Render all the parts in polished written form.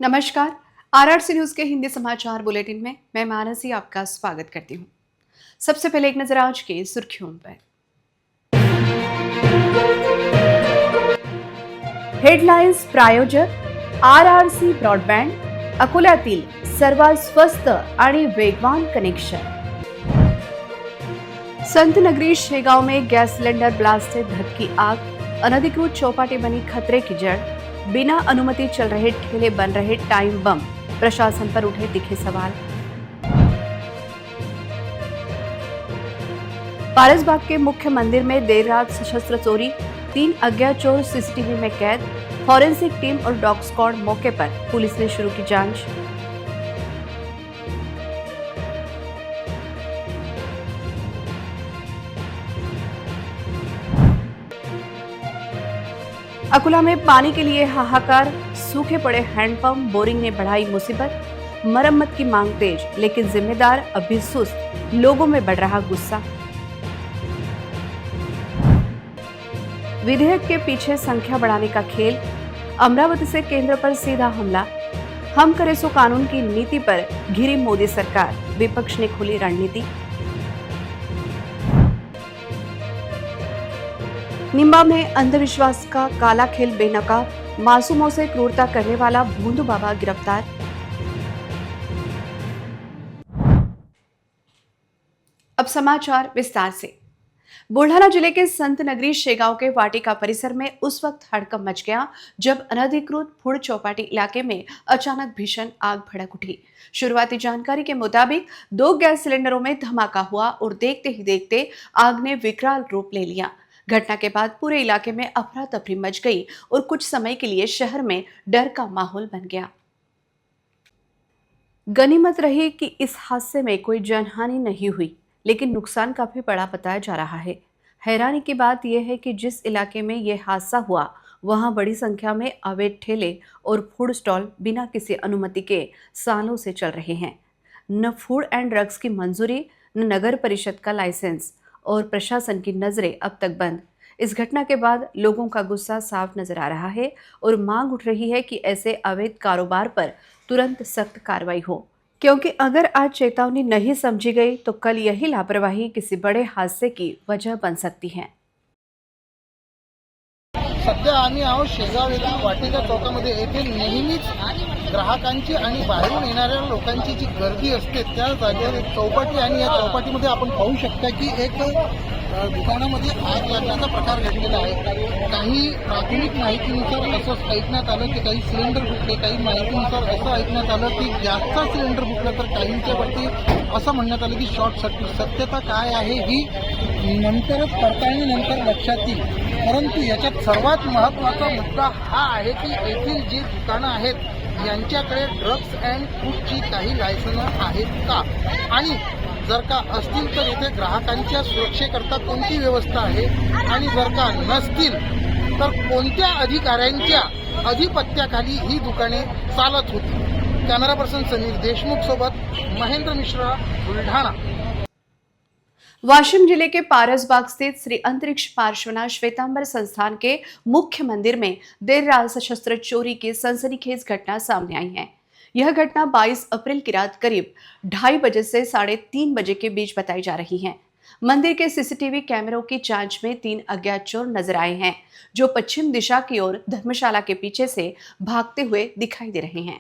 नमस्कार। RRC news के हिंदी समाचार बुलेटिन में मैं मानसी आपका स्वागत करती हूँ। सबसे पहले एक नजर आज के सुर्खियों पर। हेडलाइन्स प्रायोजक आरआरसी ब्रॉडबँड, अकोल्यातील सर्वात स्वस्त आणि वेगवान कनेक्शन। संत नगरी शेगांव में गैस सिलेंडर ब्लास्ट से धक्की आग, अनधिकृत चौपाटी बनी खतरे की जड़, बिना अनुमति चल रहे ठेले बन रहे टाइम बम, प्रशासन पर उठे तीखे सवाल। पारसबाग के मुख्य मंदिर में देर रात सशस्त्र चोरी, 3 अज्ञात चोर सीसीटीवी में कैद, फॉरेंसिक टीम और डॉग स्क्वाड मौके पर, पुलिस ने शुरू की जांच। अकोला में पानी के लिए हाहाकार, सूखे पड़े हैंडपंप, बोरिंग ने बढ़ाई मुसीबत, मरम्मत की मांग तेज, लेकिन जिम्मेदार अभी सुस्त, लोगों में बढ़ रहा गुस्सा। विधेयक के पीछे संख्या बढ़ाने का खेल, अमरावती से केंद्र पर सीधा हमला, हम करे सो कानून की नीति पर घिरी मोदी सरकार, विपक्ष ने खोली रणनीति। निम्बा में अंधविश्वास का काला खेल बेनकाब, मासूमों से क्रूरता करने वाला भोंदू बाबा गिरफ्तार। अब समाचार विस्तार से। बुल्ढाना जिले के संत नगरी शेगांव के वाटिका परिसर में उस वक्त हड़कंप मच गया जब अनधिकृत फूड चौपाटी इलाके में अचानक भीषण आग भड़क उठी। शुरुआती जानकारी के मुताबिक 2 गैस सिलेंडरों में धमाका हुआ और देखते ही देखते आग ने विकराल रूप ले लिया। घटना के बाद पूरे इलाके में अफरा तफरी मच गई और कुछ समय के लिए शहर में डर का माहौल बन गया। गनीमत रही कि इस हादसे में कोई जानहानि नहीं हुई, लेकिन नुकसान काफी बड़ा बताया जा रहा है। हैरानी की बात यह है कि जिस इलाके में यह हादसा हुआ वहां बड़ी संख्या में अवैध ठेले और फूड स्टॉल बिना किसी अनुमति के सालों से चल रहे हैं। न फूड एंड ड्रग्स की मंजूरी, न नगर परिषद का लाइसेंस और प्रशासन की नजरें अब तक बंद। इस घटना के बाद लोगों का गुस्सा साफ नजर आ रहा है और मांग उठ रही है कि ऐसे अवैध कारोबार पर तुरंत सख्त कार्रवाई हो, क्योंकि अगर आज चेतावनी नहीं समझी गई तो कल यही लापरवाही किसी बड़े हादसे की वजह बन सकती है। सध्या आम्ही आहोत शेगाव येथील वाटिका चौकामध्ये। येथे नेहमीच ग्राहकांची आणि बाहेरून येणाऱ्या लोकांची जी गर्दी असते त्या जागेवर एक चौपाटी आणि या चौपाटीमध्ये आपण पाहू शकता की एक दुकानामध्ये आग लागण्याचा प्रकार घडलेला आहे। काही प्राथमिक माहितीनुसार असं ऐकण्यात आलं की काही सिलेंडर फुटले, काही माहितीनुसार असं ऐकण्यात आलं की गॅसचा सिलेंडर फुटला, तर काहींच्यावरती असं म्हणण्यात आलं की शॉर्ट सर्किट। सत्यता काय आहे ही नंतरच पडताळणीनंतर लक्षात येईल, परंतु याच्यात सर्वात महत्त्वाचा मुद्दा हा आहे की येथील जी दुकानं आहेत यांच्याकडे ड्रग्स अँड फूडची काही लायसन्स आहेत का, आणि जर का असतील तर इथे ग्राहकांच्या सुरक्षेकरता कोणती व्यवस्था आहे, आणि जर का नसतील तर कोणत्या अधिकाऱ्यांच्या अधिपत्याखाली ही दुकाने चालत होती। कॅमेरा पर्सन समीर देशमुख सोबत महेंद्र मिश्रा, बुलढाणा। वाशिम जिले के पारसबाग स्थित श्री अंतरिक्ष पार्श्वनाथ श्वेतांबर संस्थान के मुख्य मंदिर में देर रात सशस्त्र चोरी की सनसनीखेज घटना सामने आई है। यह घटना 22 अप्रैल की रात करीब 2:30 बजे से 3:30 बजे के बीच बताई जा रही है। मंदिर के सीसीटीवी कैमरों की जांच में 3 अज्ञात चोर नजर आए हैं, जो पश्चिम दिशा की ओर धर्मशाला के पीछे से भागते हुए दिखाई दे रहे हैं।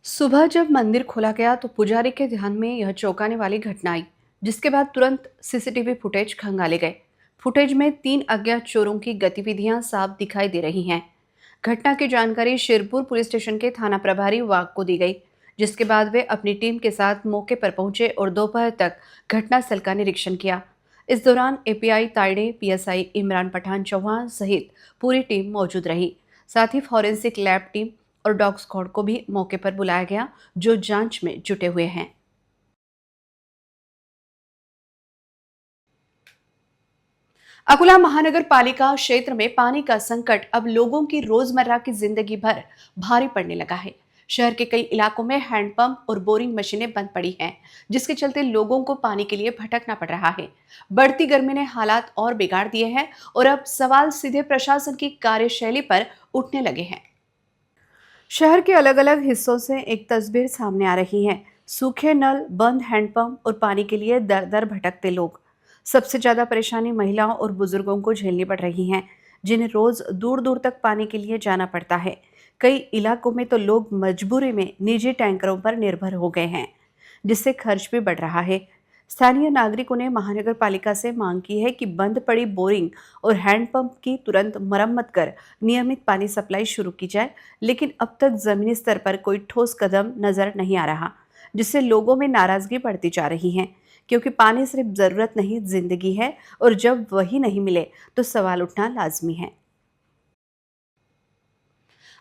सुबह जब मंदिर खोला गया तो पुजारी के ध्यान में यह चौंकाने वाली घटना आई, जिसके बाद तुरंत सीसीटीवी फुटेज खंगाले गए। फुटेज में 3 अज्ञात चोरों की गतिविधियां साफ दिखाई दे रही हैं। घटना की जानकारी शेरपुर पुलिस स्टेशन के थाना प्रभारी वाघ को दी गई, जिसके बाद वे अपनी टीम के साथ मौके पर पहुंचे और दोपहर तक घटनास्थल का निरीक्षण किया। इस दौरान एपीआई ताइडे, पीएसआई इमरान पठान चौहान सहित पूरी टीम मौजूद रही। साथ ही फॉरेंसिक लैब टीम और डॉग स्क्वाड को भी मौके पर बुलाया गया, जो जांच में जुटे हुए हैं। अकोला महानगर पालिका क्षेत्र में पानी का संकट अब लोगों की रोजमर्रा की जिंदगी भर भारी पड़ने लगा है। शहर के कई इलाकों में हैंडपंप और बोरिंग मशीनें बंद पड़ी हैं, जिसके चलते लोगों को पानी के लिए भटकना पड़ रहा है। बढ़ती गर्मी ने हालात और बिगाड़ दिए हैं और अब सवाल सीधे प्रशासन की कार्यशैली पर उठने लगे हैं। शहर के अलग अलग हिस्सों से एक तस्वीर सामने आ रही है। सूखे नल, बंद हैंडपंप और पानी के लिए दर दर भटकते लोग। सबसे ज्यादा परेशानी महिलाओं और बुजुर्गों को झेलनी पड़ रही है, जिन्हें रोज दूर दूर तक पानी के लिए जाना पड़ता है। कई इलाकों में तो लोग मजबूरी में निजी टैंकरों पर निर्भर हो गए हैं, जिससे खर्च भी बढ़ रहा है। स्थानीय नागरिकों ने महानगर पालिका से मांग की है कि बंद पड़ी बोरिंग और हैंडपंप की तुरंत मरम्मत कर नियमित पानी सप्लाई शुरू की जाए, लेकिन अब तक जमीनी स्तर पर कोई ठोस कदम नजर नहीं आ रहा, जिससे लोगों में नाराजगी बढ़ती जा रही है। क्योंकि पानी सिर्फ जरूरत नहीं, जिंदगी है, और जब वही नहीं मिले तो सवाल उठना लाजमी है।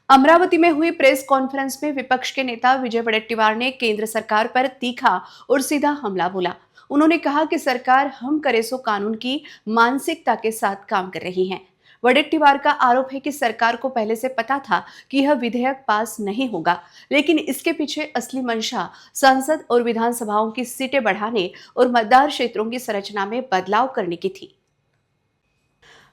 अमरावती में हुई प्रेस कॉन्फ्रेंस में विपक्ष के नेता विजय वडेट्टीवार ने केंद्र सरकार पर तीखा और सीधा हमला बोला। उन्होंने कहा कि सरकार हम करे सो कानून की मानसिकता के साथ काम कर रही है। वडेट्टीवार का आरोप है कि सरकार को पहले से पता था कि यह विधेयक पास नहीं होगा, लेकिन इसके पीछे असली मंशा संसद और विधानसभाओं की सीटें बढ़ाने और मतदार क्षेत्रों की संरचना में बदलाव करने की थी।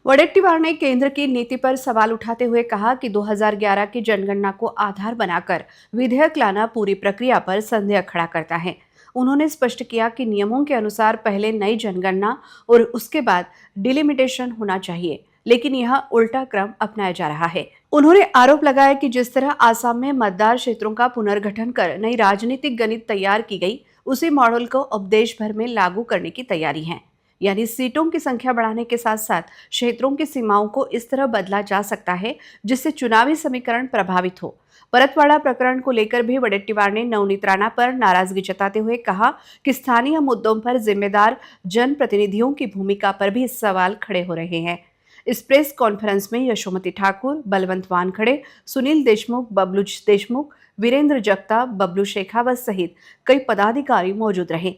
वडेट्टीवार ने केंद्र की नीति पर सवाल उठाते हुए कहा कि 2011 की जनगणना को आधार बनाकर विधेयक लाना पूरी प्रक्रिया पर संदेह खड़ा करता है। उन्होंने स्पष्ट किया कि नियमों के अनुसार पहले नई जनगणना और उसके बाद डिलिमिटेशन होना चाहिए, लेकिन यह उल्टा क्रम अपनाया जा रहा है। उन्होंने आरोप लगाया कि जिस तरह आसाम में मतदार क्षेत्रों का पुनर्गठन कर नई राजनीतिक गणित तैयार की गई, उसी मॉडल को अब देश भर में लागू करने की तैयारी है। यानी सीटों की संख्या बढ़ाने के साथ साथ क्षेत्रों की सीमाओं को इस तरह बदला जा सकता है जिससे चुनावी समीकरण प्रभावित हो। परतवाड़ा प्रकरण को लेकर भी वडेट्टीवार ने नवनीत राणा पर नाराजगी जताते हुए कहा कि स्थानीय मुद्दों पर जिम्मेदार जनप्रतिनिधियों की भूमिका पर भी सवाल खड़े हो रहे हैं। इस प्रेस कॉन्फ्रेंस में यशोमती ठाकुर, बलवंत वानखड़े, सुनील देशमुख, बबलू देशमुख, वीरेंद्र जगताप, बबलू शेखावत सहित कई पदाधिकारी मौजूद रहे,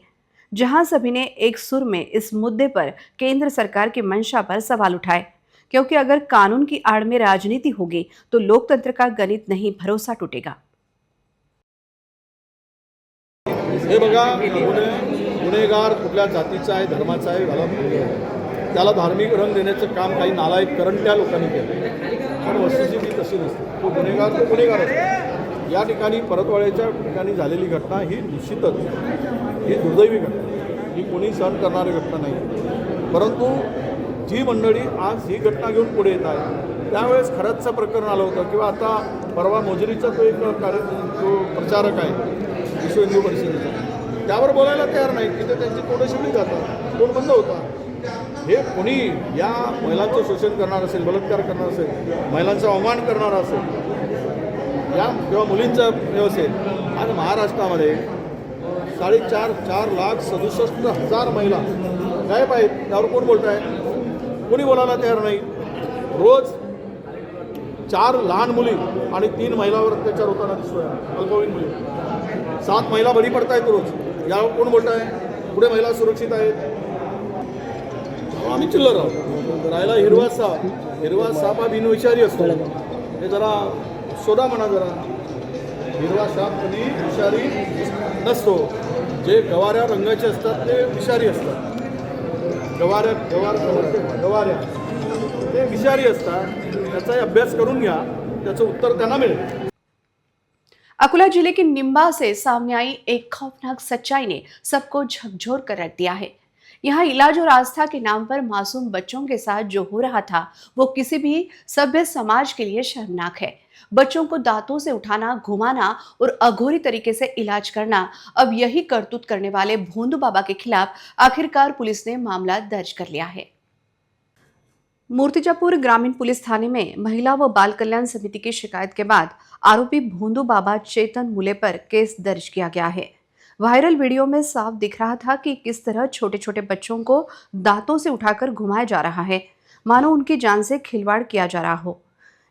जहां सभी ने एक सुर में इस मुद्दे पर केंद्र सरकार की मंशा पर सवाल उठाए। क्योंकि अगर कानून की आड़ में राजनीति होगी तो लोकतंत्र का गणित नहीं, भरोसा टूटेगा। हे बघा, गुन्हेगार कुठल्या जातीचा आहे, धर्माचा आहे, त्याला धार्मिक रंग देण्याचं काम काही नालायक करंट्या लोकांनी केलं। पण वस्तुस्थिती तशी नसते। तो गुन्हेगार तो गुन्हेगार असतो। या ठिकाणी परतवाड्याच्या ठिकाणी झालेली घटना ही निश्चितच ही दुर्दैवी घटना, ही कोणी सहन करणारी घटना नाही। परंतु जी मंडळी आज ही घटना घेऊन पुढे येत आहे, त्यावेळेस खरंचचं प्रकरण आलं होतं किंवा आता परवा मोजरीचा तो एक जो प्रचारक आहे विश्व हिंदू परिषदेचा, त्यावर बोलायला तयार नाही की ते त्यांची तोंड शिवली जातात, तोंड बंद होता। हे कोणी या महिलांचं शोषण करणार असेल, बलात्कार करणार असेल, महिलांचा अवमान करणार असेल, या किंवा मुलींचा हे असेल, आज महाराष्ट्रामध्ये 4,67,000 महिला गायब आहेत। त्यावर कोण बोलत आहे? कोणी बोलायला तयार नाही। रोज 4 लहान मुली आणि 3 महिलांवर अत्याचार होताना दिसतोय, अल्पवयीन मुली। 7 महिला बळी पडत आहेत रोज, यावर कोण बोलत आहे? पुढे महिला सुरक्षित आहेत? आम्ही चिल्लर आहोत। राहिला हिरवा साप हा बिनविषारी असतो, हे जरा शोधा म्हणा जरा। हिरवा साप कधी विषारी नसतो, जे गवाऱ्या रंगाचे असतात ते विषारी असतात। गवाऱ्या ते विषारी असतात, त्याचा अभ्यास करून घ्या, त्याचं उत्तर त्यांना मिळेल। अकोला जिले के निम्बा से सामने आई एक खौफनाक सच्चाई ने सबको झकझोर कर रख दिया है। यहाँ इलाज और आस्था के नाम पर मासूम बच्चों के साथ जो हो रहा था वो किसी भी सभ्य समाज के लिए शर्मनाक है। बच्चों को दांतों से उठाना, घुमाना और अघोरी तरीके से इलाज करना, अब यही करतूत करने वाले भोंदू बाबा के खिलाफ आखिरकार पुलिस ने मामला दर्ज कर लिया है। मूर्तिजापुर ग्रामीण पुलिस थाने में महिला व बाल कल्याण समिति की शिकायत के बाद आरोपी भोंदू बाबा चेतन मुले पर केस दर्ज किया गया है। वायरल वीडियो में साफ दिख रहा था कि किस तरह छोटे छोटे बच्चों को दांतों से उठाकर घुमाया जा रहा है, मानो उनकी जान से खिलवाड़ किया जा रहा हो।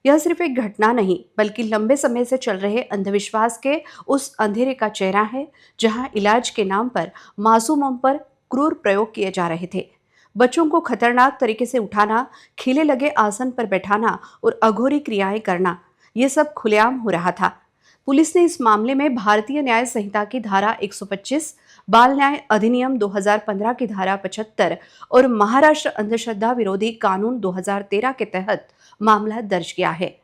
यह सिर्फ एक घटना नहीं, बल्कि लंबे समय से चल रहे अंधविश्वास के उस अंधेरे का चेहरा है, जहां इलाज के नाम पर मासूमों पर क्रूर प्रयोग किए जा रहे थे। बच्चों को खतरनाक तरीके से उठाना, खिले लगे आसन पर बैठाना और अघोरी क्रियाएं करना, ये सब खुलेआम हो रहा था। पुलिस ने इस मामले में भारतीय न्याय संहिता की धारा 125, बाल न्याय अधिनियम 2015 की धारा 75 और महाराष्ट्र अंधश्रद्धा विरोधी कानून 2013 के तहत मामला दर्ज किया है।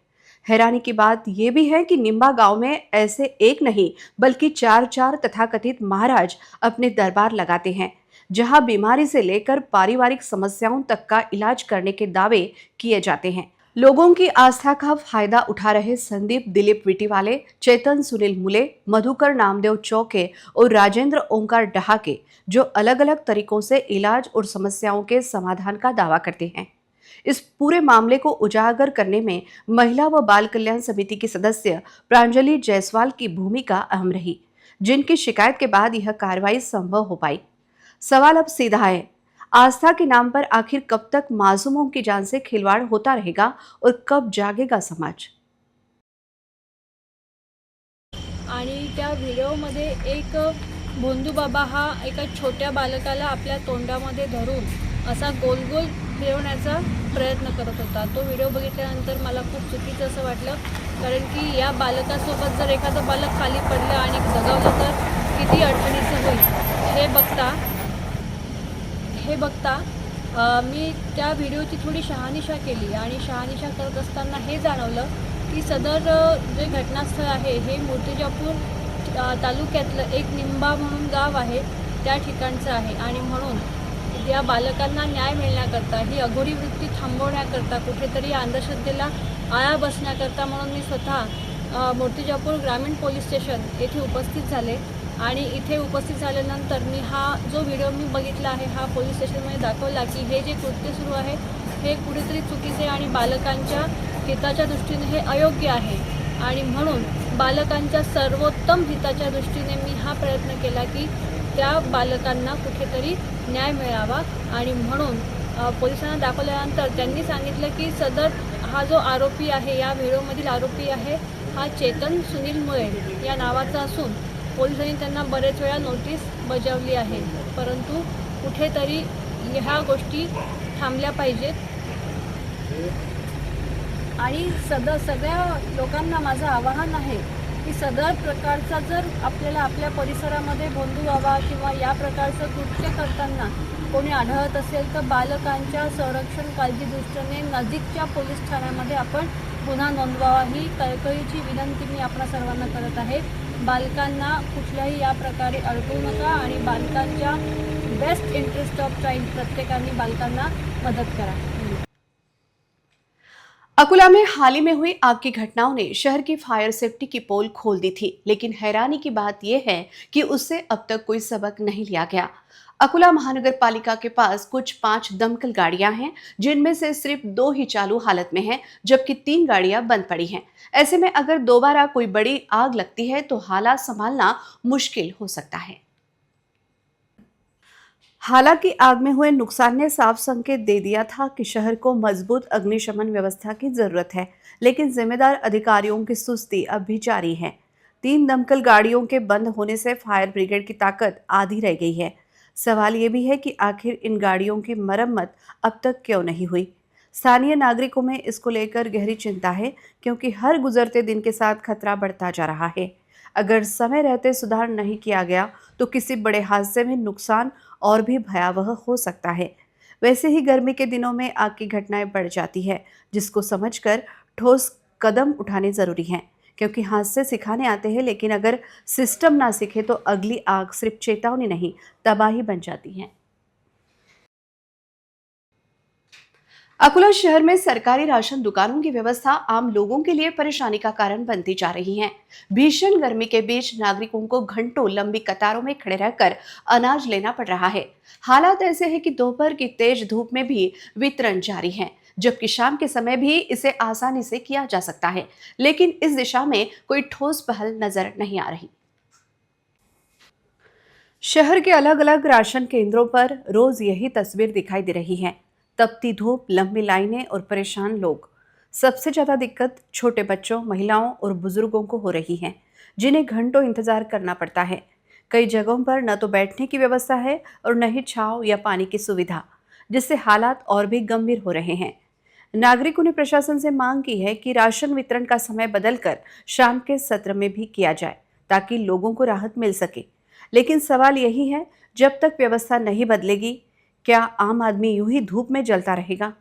हैरानी की बात यह भी है कि निम्बा गांव में ऐसे एक नहीं बल्कि चार चार तथाकथित महाराज अपने दरबार लगाते हैं, जहां बीमारी से लेकर पारिवारिक समस्याओं तक का इलाज करने के दावे किए जाते हैं। लोगों की आस्था का फायदा उठा रहे संदीप दिलीप विटीवाले, चेतन सुनील मुले, मधुकर नामदेव चौके और राजेंद्र ओंकार डहाके, जो अलग अलग तरीकों से इलाज और समस्याओं के समाधान का दावा करते हैं। इस पूरे मामले को उजागर करने में महिला व बाल कल्याण समिति की सदस्य प्रांजलि जायसवाल की भूमिका अहम रही, जिनकी शिकायत के बाद यह कार्रवाई संभव हो पाई। सवाल अब सीधा है, आस्था के नाम पर आखिर कब तक मासूमों की जान से खिलवाड़ होता रहेगा और कब जागेगा समाज? आणि त्या व्हिडिओमध्ये एक भोंदू बाबा हा एका छोट्या बालकाला आपल्या तोंडामध्ये धरून असा गोल गोल फिरवण्याचा प्रयत्न करत होता। तो व्हिडिओ बघितल्यानंतर मला खूप चुकीचं असं वाटलं, कारण की या बालकासोबत जर एखादं बालक खाली पडलं आणि दगावलं तर किती अडचणीचं होईल हे बघता मी त्या व्हिडिओची थोडी शहानिशा केली आणि शहानिशा करत असताना हे जाणवलं की सदर जे घटनास्थळ आहे हे मूर्तिजापूर तालुक्यातलं एक निंबा म्हणून गाव आहे, त्या ठिकाणचं आहे। आणि म्हणून या बालकांना न्याय मिळण्याकरता, ही अघोरी वृत्ती थांबवण्याकरता, कुठेतरी या अंधश्रद्धेला आळा बसण्याकरता म्हणून मी स्वतः मूर्तिजापूर ग्रामीण पोलीस स्टेशन येथे उपस्थित झाले। आणि इथे उपस्थित झाल्यानंतर मी हा जो व्हिडिओ मी बघितला आहे हा पोलीस स्टेशनमध्ये दाखवला की हे जे कृत्य सुरू आहे हे कुठेतरी चुकीचे आणि बालकांच्या हिताच्या दृष्टीने हे अयोग्य आहे। आणि म्हणून बालकांच्या सर्वोत्तम हिताच्या दृष्टीने मी हा प्रयत्न केला की त्या बालकांना कुठेतरी न्याय मिळावा। आणि म्हणून पोलिसांना दाखवल्यानंतर त्यांनी सांगितलं की सदर हा जो आरोपी आहे, या व्हिडिओमधील आरोपी आहे हा चेतन सुनील मुळे या नावाचा असून पोलिसांनी त्यांना बरेच वेळा नोटीस बजावली आहे, परंतु कुठेतरी ह्या गोष्टी थांबल्या पाहिजेत। आणि सगळ्या लोकांना माझं आवाहन आहे की सदर प्रकारचा जर आपल्याला आपल्या परिसरामध्ये भोंदू बाबा किंवा या प्रकारचं कृत्य करताना कोणी आढळत असेल तर बालकांच्या संरक्षण काळजी दृष्टीने नजीकच्या पोलीस ठाण्यामध्ये आपण गुन्हा नोंदवावा, ही कळकळीची विनंती मी आपणा सर्वांना करत आहे। बालकांना कुठल्याही या प्रकारे अडकवू नका आणि बालकांच्या बेस्ट इंटरेस्ट ऑफ चाइल्ड प्रत्येकाने बालकांना मदत करा। अकोला में हाल ही में हुई आग की घटनाओं ने शहर की फायर सेफ्टी की पोल खोल दी थी, लेकिन हैरानी की बात यह है कि उससे अब तक कोई सबक नहीं लिया गया। अकोला महानगर पालिका के पास कुछ 5 दमकल गाड़ियां हैं, जिनमें से सिर्फ 2 ही चालू हालत में हैं, जबकि 3 गाड़ियां बंद पड़ी हैं। ऐसे में अगर दोबारा कोई बड़ी आग लगती है तो हालात संभालना मुश्किल हो सकता है। हालांकि आग में हुए नुकसान ने साफ संकेत दे दिया था कि शहर को मजबूत अग्निशमन व्यवस्था की जरूरत है, लेकिन जिम्मेदार अधिकारियों की सुस्ती अब भी जारी है। 3 दमकल गाड़ियों के बंद होने से फायर ब्रिगेड की ताकत आधी रह गई है। सवाल ये भी है कि आखिर इन गाड़ियों की मरम्मत अब तक क्यों नहीं हुई। स्थानीय नागरिकों में इसको लेकर गहरी चिंता है, क्योंकि हर गुजरते दिन के साथ खतरा बढ़ता जा रहा है। अगर समय रहते सुधार नहीं किया गया तो किसी बड़े हादसे में नुकसान और भी भयावह हो सकता है। वैसे ही गर्मी के दिनों में आग की घटनाएं बढ़ जाती है, जिसको समझकर ठोस कदम उठाने जरूरी हैं, क्योंकि हादसे सिखाने आते हैं, लेकिन अगर सिस्टम ना सीखे तो अगली आग सिर्फ चेतावनी नहीं, तबाही बन जाती है। अकोला शहर में सरकारी राशन दुकानों की व्यवस्था आम लोगों के लिए परेशानी का कारण बनती जा रही है। भीषण गर्मी के बीच नागरिकों को घंटों लंबी कतारों में खड़े रहकर अनाज लेना पड़ रहा है। हालात ऐसे हैं कि दोपहर की तेज धूप में भी वितरण जारी है, जबकि शाम के समय भी इसे आसानी से किया जा सकता है, लेकिन इस दिशा में कोई ठोस पहल नजर नहीं आ रही। शहर के अलग अलग राशन केंद्रों पर रोज यही तस्वीर दिखाई दे रही है। तपती धूप, लंबी लाइनें और परेशान लोग। सबसे ज़्यादा दिक्कत छोटे बच्चों, महिलाओं और बुजुर्गों को हो रही है, जिन्हें घंटों इंतजार करना पड़ता है। कई जगहों पर न तो बैठने की व्यवस्था है और न ही छांव या पानी की सुविधा, जिससे हालात और भी गंभीर हो रहे हैं। नागरिकों ने प्रशासन से मांग की है कि राशन वितरण का समय बदलकर शाम के सत्र में भी किया जाए, ताकि लोगों को राहत मिल सके। लेकिन सवाल यही है, जब तक व्यवस्था नहीं बदलेगी, क्या आम आदमी यूं ही धूप में जलता रहेगा?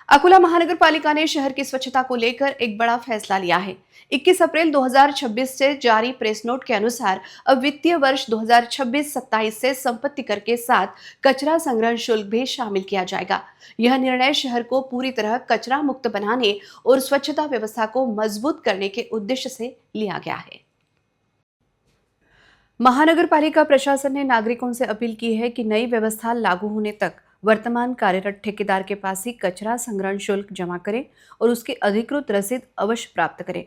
अकोला महानगर पालिका ने शहर की स्वच्छता को लेकर एक बड़ा फैसला लिया है। 21 अप्रैल 2026 से जारी प्रेस नोट के अनुसार अब वित्तीय वर्ष 2026-27 से संपत्ति कर के साथ कचरा संग्रहण शुल्क भी शामिल किया जाएगा। यह निर्णय शहर को पूरी तरह कचरा मुक्त बनाने और स्वच्छता व्यवस्था को मजबूत करने के उद्देश्य से लिया गया है। महानगर पालिका प्रशासन ने नागरिकों से अपील की है कि नई व्यवस्था लागू होने तक वर्तमान कार्यरत ठेकेदार के पास ही कचरा संग्रहण शुल्क जमा करें और उसकी अधिकृत रसीद अवश्य प्राप्त करें।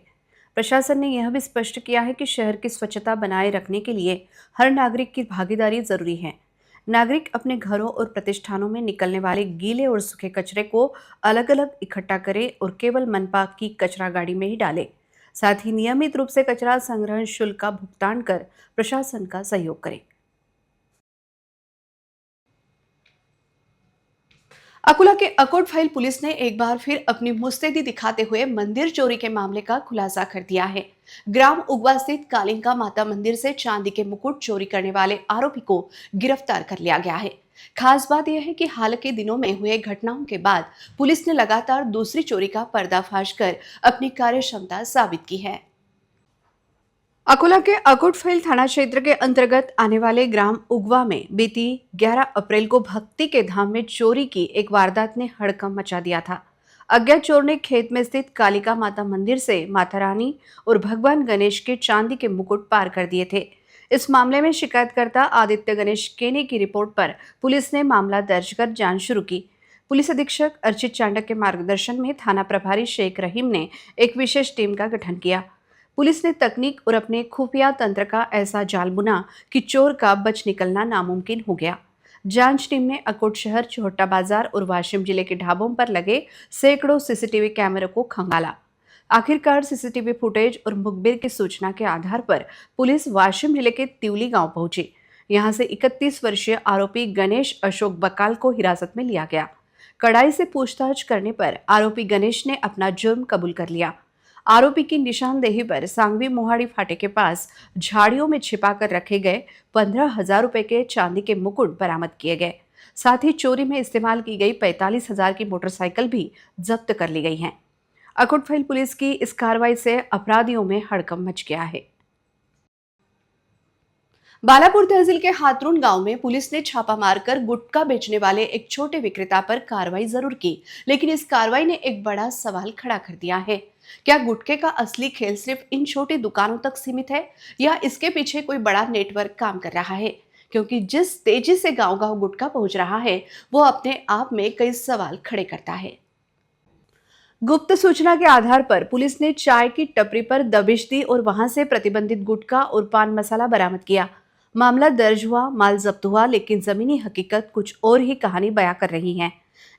प्रशासन ने यह भी स्पष्ट किया है कि शहर की स्वच्छता बनाए रखने के लिए हर नागरिक की भागीदारी जरूरी है। नागरिक अपने घरों और प्रतिष्ठानों में निकलने वाले गीले और सूखे कचरे को अलग अलग इकट्ठा करें और केवल मनपा की कचरा गाड़ी में ही डालें। साथ ही नियमित रूप से कचरा संग्रहण शुल्क का भुगतान कर प्रशासन का सहयोग करें। अकोला के अकोट फाइल पुलिस ने एक बार फिर अपनी मुस्तैदी दिखाते हुए मंदिर चोरी के मामले का खुलासा कर दिया है। ग्राम उगवा स्थित कालिंका माता मंदिर से चांदी के मुकुट चोरी करने वाले आरोपी को गिरफ्तार कर लिया गया है। खास बात यह है कि हाल के दिनों में हुए घटनाओं के बाद पुलिस ने लगातार दूसरी चोरी का पर्दाफाश कर अपनी कार्यक्षमता साबित की है। अकोला के अकोटफैल थाना क्षेत्र के अंतर्गत आने वाले ग्राम उगवा में बीती 11 अप्रैल को भक्ति के धाम में चोरी की एक वारदात ने हड़कंप मचा दिया था। अज्ञात चोर ने खेत में स्थित कालिका माता मंदिर से माता रानी और भगवान गणेश के चांदी के मुकुट पार कर दिए थे। इस मामले में शिकायतकर्ता आदित्य गणेश केने की रिपोर्ट पर पुलिस ने मामला दर्ज कर जांच शुरू की। पुलिस अधीक्षक अर्चित चांडक के मार्गदर्शन में थाना प्रभारी शेख रहीम ने एक विशेष टीम का गठन किया। पुलिस ने तकनीक और अपने खुफिया तंत्र का ऐसा जाल बुना कि चोर का बच निकलना नामुमकिन हो गया। जांच टीम ने अकोट शहर, चौहट्टा बाजार और वाशिम जिले के ढाबों पर लगे सैकड़ों सीसीटीवी कैमरों को खंगाला। आखिरकार सीसीटीवी फुटेज और मुखबिर की सूचना के आधार पर पुलिस वाशिम जिले के तिवली गांव पहुंची। यहां से 31 वर्षीय आरोपी गणेश अशोक बकाल को हिरासत में लिया गया। कड़ाई से पूछताछ करने पर आरोपी गणेश ने अपना जुर्म कबूल कर लिया। आरोपी की निशानदेही पर सांगवी मोहाड़ी फाटे के पास झाड़ियों में छिपाकर रखे गए 15,000 रुपए के चांदी के मुकुट बरामद किए गए। साथ ही चोरी में इस्तेमाल की गई 45,000 की मोटरसाइकिल भी जब्त कर ली गई है। अकोटफैल पुलिस की इस कार्रवाई से अपराधियों में हड़कंप मच गया है। बालापुर तहसील के हाथरून गांव में पुलिस ने छापा मारकर गुटखा बेचने वाले एक छोटे विक्रेता पर कार्रवाई जरूर की, लेकिन इस कार्रवाई ने एक बड़ा सवाल खड़ा कर दिया है। क्या गुटखे का असली खेल सिर्फ इन छोटी दुकानों तक सीमित है या इसके पीछे कोई बड़ा नेटवर्क काम कर रहा है? क्योंकि जिस तेजी से गांव-गांव गुटखा पहुंच रहा है वो अपने आप में कई सवाल खड़े करता है। गुप्त सूचना के आधार पर पुलिस ने चाय की टपरी पर दबिश दी और वहां से प्रतिबंधित गुटखा और पान मसाला बरामद किया। मामला दर्ज हुआ, माल जब्त हुआ, लेकिन जमीनी हकीकत कुछ और ही कहानी बयां कर रही है।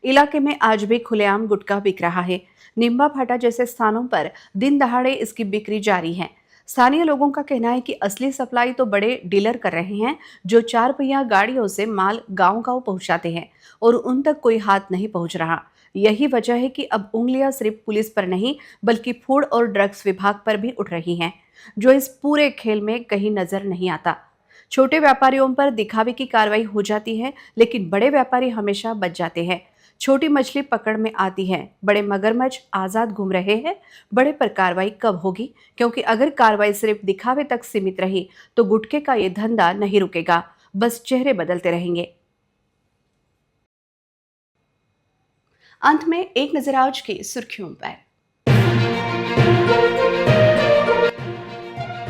इलाके में आज भी खुलेआम गुटखा बिक रहा है। निम्बा फाटा जैसे स्थानों पर दिन दहाड़े इसकी बिक्री जारी है। स्थानीय लोगों का कहना है कि असली सप्लाई तो बड़े डीलर कर रहे हैं, जो 4 पहिया गाड़ियों से माल गांव-गांव पहुंचाते हैं और उन तक कोई हाथ नहीं पहुंच रहा। यही वजह है कि अब उंगलियां सिर्फ पुलिस पर नहीं बल्कि फूड और ड्रग्स विभाग पर भी उठ रही हैं, जो इस पूरे खेल में कहीं नजर नहीं आता। छोटे व्यापारियों पर दिखावे की कार्रवाई हो जाती है, लेकिन बड़े व्यापारी हमेशा बच जाते हैं। छोटी मछली पकड़ में आती है, बड़े मगरमच्छ आजाद घूम रहे हैं। बड़े पर कार्रवाई कब होगी? क्योंकि अगर कार्रवाई सिर्फ दिखावे तक सीमित रही तो गुटखे का ये धंधा नहीं रुकेगा, बस चेहरे बदलते रहेंगे। अंत में एक नजर आज की सुर्खियों पर।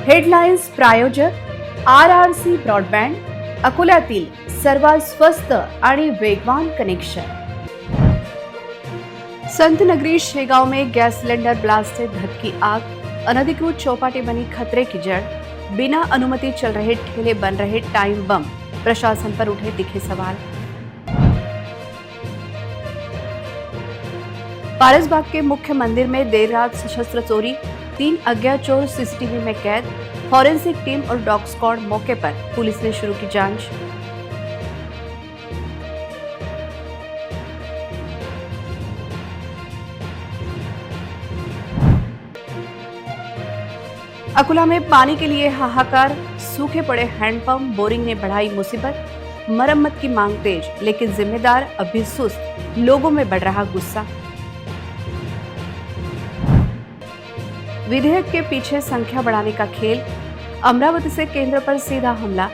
हेडलाइन्स प्रायोजक RRC ब्रॉडबँड, अकोल्यातील सर्वात स्वस्त आणि वेगवान कनेक्शन। संत नगरी शेगांव में गैस सिलेंडर ब्लास्ट से धधकी आग, अनधिकृत चौपाटी बनी खतरे की जड़, बिना अनुमति चल रहे ठेले बन रहे टाइम बम, प्रशासन पर उठे तीखे सवाल। पारसबाग के मुख्य मंदिर में देर रात सशस्त्र चोरी, 3 अज्ञात चोर सीसीटीवी में कैद। फॉरेंसिक टीम और डॉग स्क्वाड मौके पर, पुलिस ने शुरू की जांच। अकोला में पानी के लिए हाहाकार, सूखे पड़े हैंडपंप, बोरिंग ने बढ़ाई मुसीबत। मरम्मत की मांग तेज, लेकिन जिम्मेदार अभी सुस्त, लोगों में बढ़ रहा गुस्सा। विधेयक के पीछे संख्या बढ़ाने का खेल, अमरावती से केंद्र पर सीधा हमला,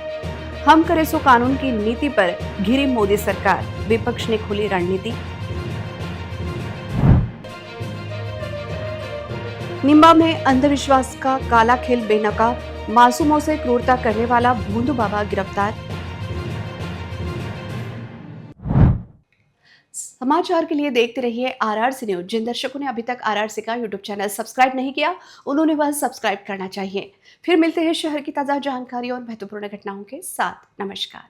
हम करे सो कानून की नीति पर घिरी मोदी सरकार, विपक्ष ने खोली रणनीति। निम्बा में अंधविश्वास का काला खेल बेनकाब, मासूमों से क्रूरता करने वाला भोंदू बाबा गिरफ्तार। समाचार के लिए देखते रहिए RRC न्यूज। जिन दर्शकों ने अभी तक RRC का यूट्यूब चैनल सब्सक्राइब नहीं किया, उन्होंने वह सब्सक्राइब करना चाहिए। फिर मिलते हैं शहर की ताजा जानकारी और महत्वपूर्ण घटनाओं के साथ। नमस्कार।